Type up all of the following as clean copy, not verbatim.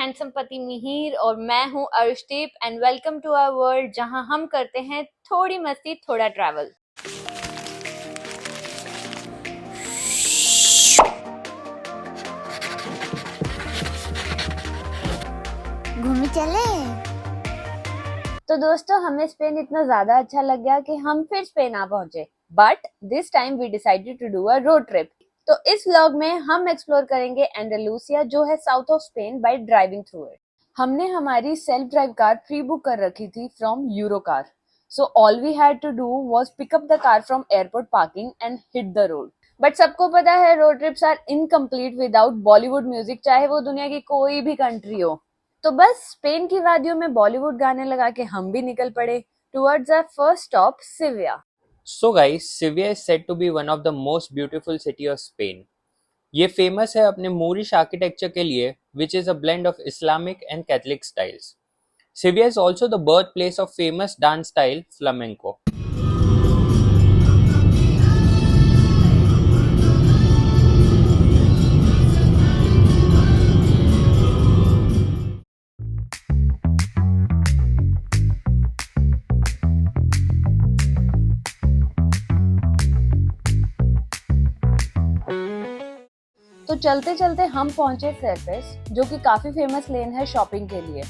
Handsome पति मिहिर और मैं हूँ Arshdeep and welcome to our world, जहाँ हम करते हैं थोड़ी मस्ती थोड़ा ट्रैवल। घूमने चले। तो दोस्तों, हमें स्पेन इतना ज्यादा अच्छा लग गया कि हम फिर स्पेन आ पहुंचे, but this time we decided to do a road trip. तो इस व्लॉग में हम एक्सप्लोर करेंगे एंडालुसिया, जो है south of Spain, by driving through it. हमने हमारी self drive car pre book कर रखी थी from Europcar, so all we had to do was pick up the car from airport parking and hit the road. But सबको पता है road trips are incomplete without Bollywood music, चाहे वो दुनिया की कोई भी कंट्री हो। तो बस स्पेन की वादियों में बॉलीवुड गाने लगा के हम भी निकल पड़े towards our first stop, Sevilla. So guys, Sevilla is said to be one of the most beautiful city of Spain. ये फेमस है अपने मूरिश आर्किटेक्चर के लिए, which is a blend of Islamic and Catholic styles. Sevilla is also the birthplace of famous dance style flamenco. तो चलते चलते हम पहुंचे सरफेस, जो कि काफी फेमस लेन है शॉपिंग के लिए।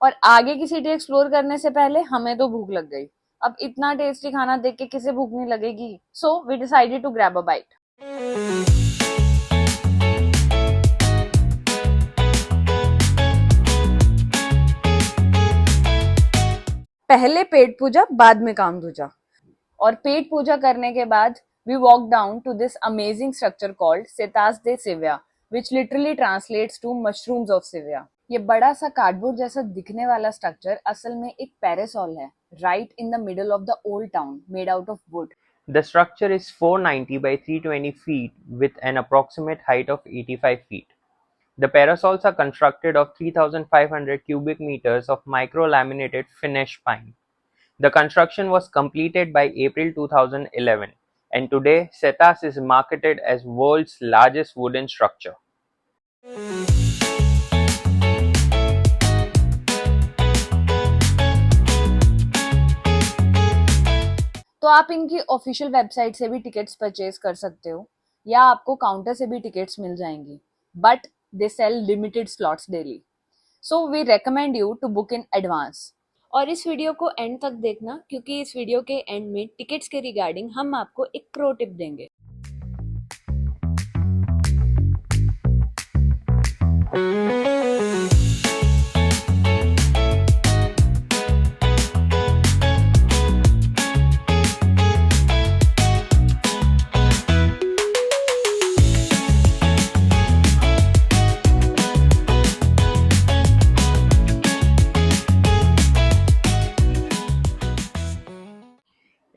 और आगे की सिटी एक्सप्लोर करने से पहले हमें तो भूख लग गई। अब इतना टेस्टी खाना देख के किसे भूख नहीं लगेगी, so we decided to grab a bite. पहले पेट पूजा, बाद में काम दूजा। और पेट पूजा करने के बाद we walk down to this amazing structure called Setas de Sevilla, which literally translates to mushrooms of Sevilla. ये बड़ा सा कार्डबोर्ड जैसा दिखने वाला स्ट्रक्चर असल में एक पैरासोल है, right in the middle of the old town, made out of would. The structure is 490 by 320 feet with an approximate height of 85 feet. The parasols are constructed of 3,500 cubic meters of micro-laminated Finnish pine. The construction was completed by April 2011, and today Setas is marketed as world's largest wooden structure. तो आप इनकी official website से भी tickets purchase कर सकते हो, या आपको काउंटर से भी टिकट्स मिल जाएंगी, but they sell limited slots daily, so we recommend you to book in advance. और इस वीडियो को एंड तक देखना, क्योंकि इस वीडियो के एंड में टिकट्स के रिगार्डिंग हम आपको एक प्रो टिप देंगे।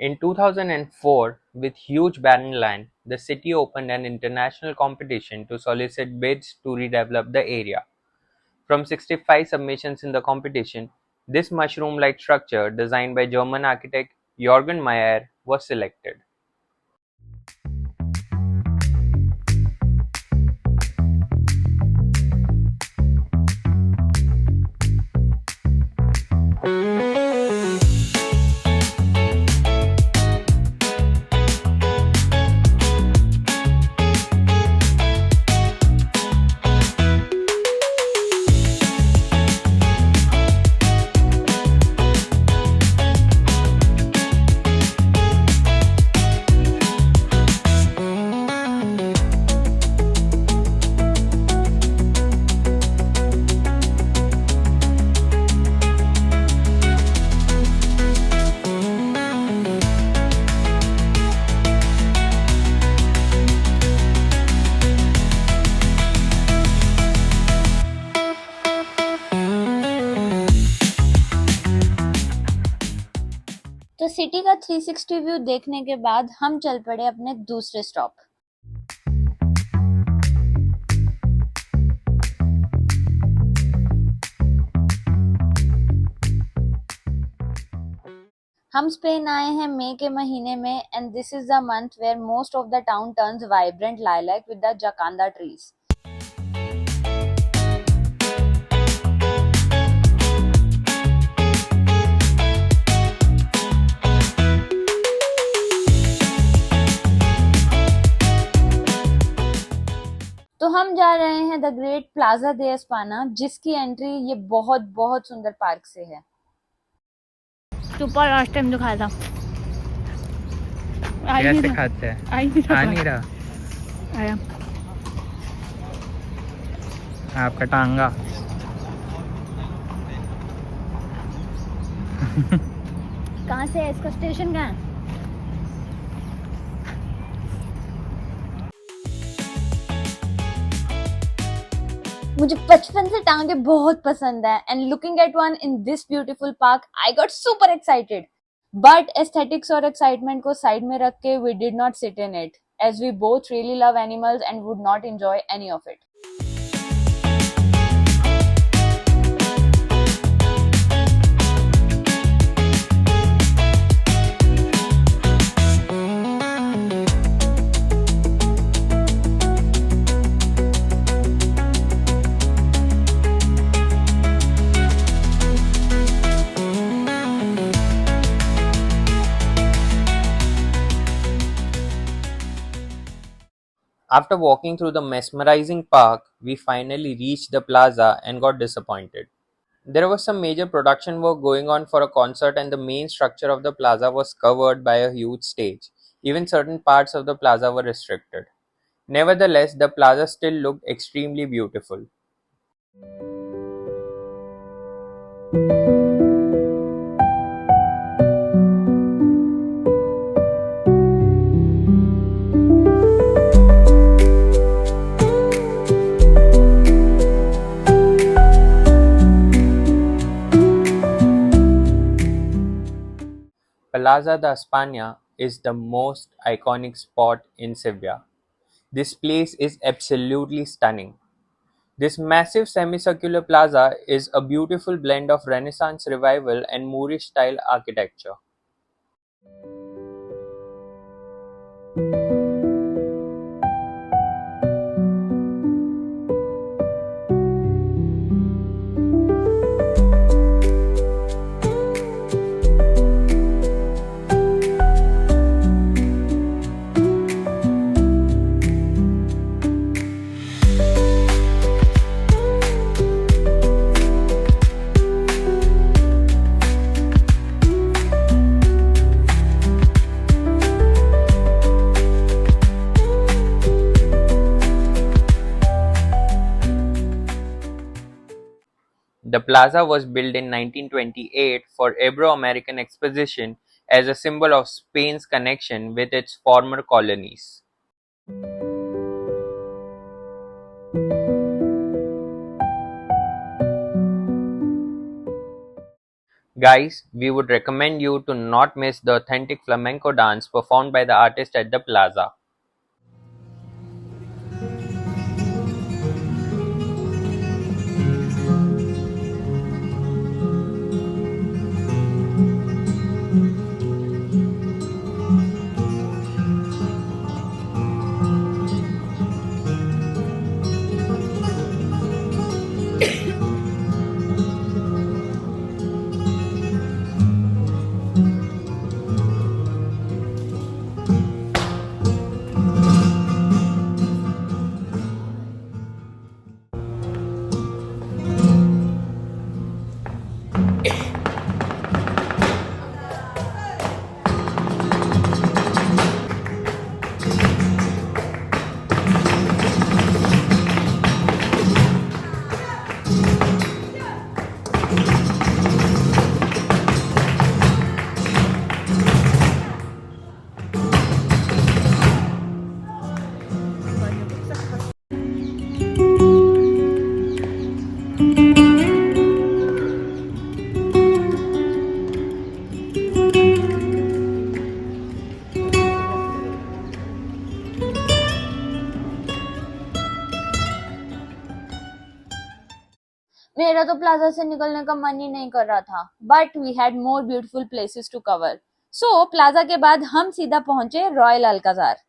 In 2004, with huge barren land, the city opened an international competition to solicit bids to redevelop the area. From 65 submissions in the competition, this mushroom-like structure, designed by German architect Jürgen Mayer, was selected. तो city का 360 view देखने के बाद हम चल पड़े अपने दूसरे स्टॉप। हम स्पेन आए हैं मई के महीने में and this is the month where most of the town turns vibrant lilac with the jacaranda trees. तो हम जा रहे हैं the great Plaza de Espana, जिसकी एंट्री ये बहुत बहुत सुंदर पार्क से है. सुपर लास्ट टाइम जो खाया था कैसे खाते हैं? आ नहीं रहा आया. आपका टांगा. कहाँ से है इसका स्टेशन कहाँ है? मुझे बचपन से टांगे बहुत पसंद है and looking at one in this beautiful park I got super excited. But aesthetics और एक्साइटमेंट को साइड में रख के we did not sit in it as we both really love animals and would not enjoy any of it. After walking through the mesmerizing park, we finally reached the plaza and got disappointed. There was some major production work going on for a concert, and the main structure of the plaza was covered by a huge stage. Even certain parts of the plaza were restricted. Nevertheless, the plaza still looked extremely beautiful. Plaza de España is the most iconic spot in Sevilla. This place is absolutely stunning. This massive semicircular plaza is a beautiful blend of Renaissance revival and Moorish style architecture. The plaza was built in 1928 for Ibero-American Exposition as a symbol of Spain's connection with its former colonies. Guys, we would recommend you to not miss the authentic flamenco dance performed by the artist at the plaza. तो plaza से निकलने का मन ही नहीं कर रहा था, but we had more beautiful places to cover. सो प्लाजा के बाद हम सीधा पहुंचे Royal Alcazar.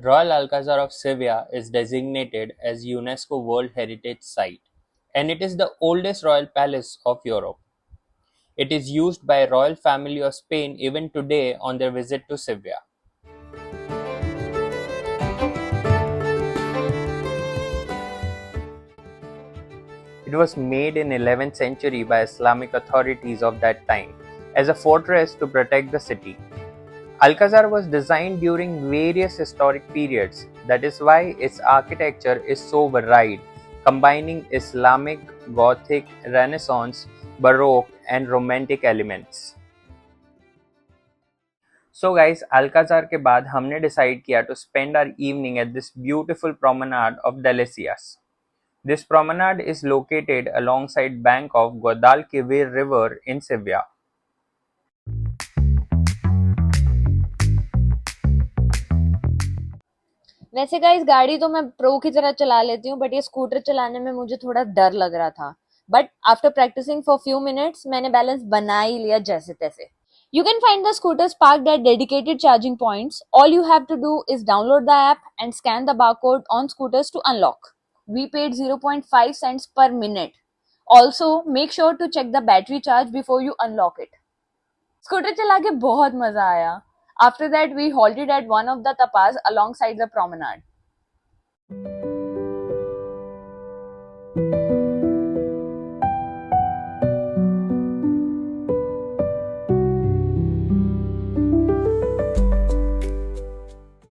Royal Alcazar of Sevilla is designated as UNESCO World Heritage Site, and it is the oldest royal palace of Europe. It is used by royal family of Spain even today on their visit to Sevilla. It was made in 11th century by Islamic authorities of that time as a fortress to protect the city. Alcazar was designed during various historic periods. That is why its architecture is so varied, combining Islamic, Gothic, Renaissance, Baroque, and Romantic elements. So guys, Alcazar के बाद हमने decide किया to spend our evening at this beautiful promenade of Delicias. This promenade is located alongside bank of Guadalquivir River in Sevilla. वैसे guys गाड़ी तो मैं pro की तरह चला लेती हूँ, बट ये स्कूटर चलाने में मुझे थोड़ा डर लग रहा था। But after practicing for few minutes मैंने बैलेंस बना ही लिया जैसे तैसे। You can find the scooters parked at dedicated charging points. All you have to do is download the app and scan the barcode on scooters to unlock. We paid 0.5 cents per minute. Also, make sure to check the battery charge before you unlock it. Scooter चला के बहुत मजा आया। After that, we halted at one of the tapas alongside the promenade.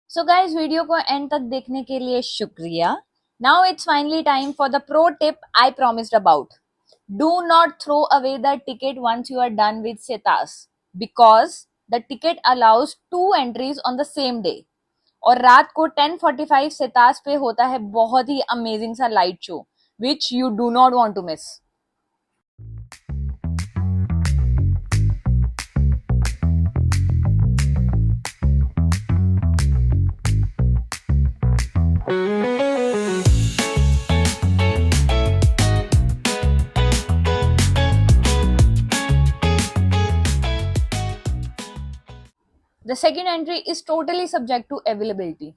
So guys, video को and तक देखने के लिए शुक्रिया। Now it's finally time for the pro tip I promised about. Do not throw away the ticket once you are done with Setas, because the ticket allows 2 entries on the same day. और रात को 10:45 सेतास पे होता है बहुत ही amazing सा light show, which you do not want to miss. The second entry is totally subject to availability.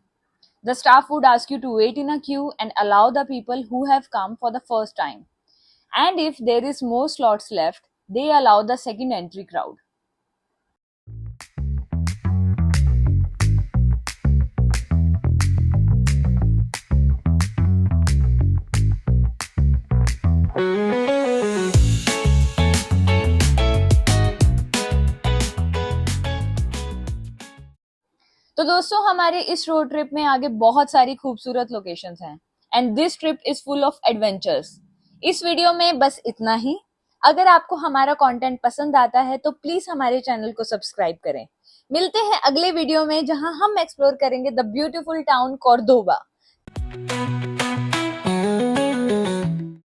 The staff would ask you to wait in a queue and allow the people who have come for the first time. And if there is more slots left, they allow the second entry crowd. तो दोस्तों हमारे इस road trip में आगे बहुत सारी खूबसूरत locations हैं and this trip is full of adventures. इस वीडियो में बस इतना ही। अगर आपको हमारा कंटेंट पसंद आता है तो प्लीज हमारे चैनल को सब्सक्राइब करें। मिलते हैं अगले वीडियो में जहां हम एक्सप्लोर करेंगे द ब्यूटीफुल टाउन कॉर्दोबा।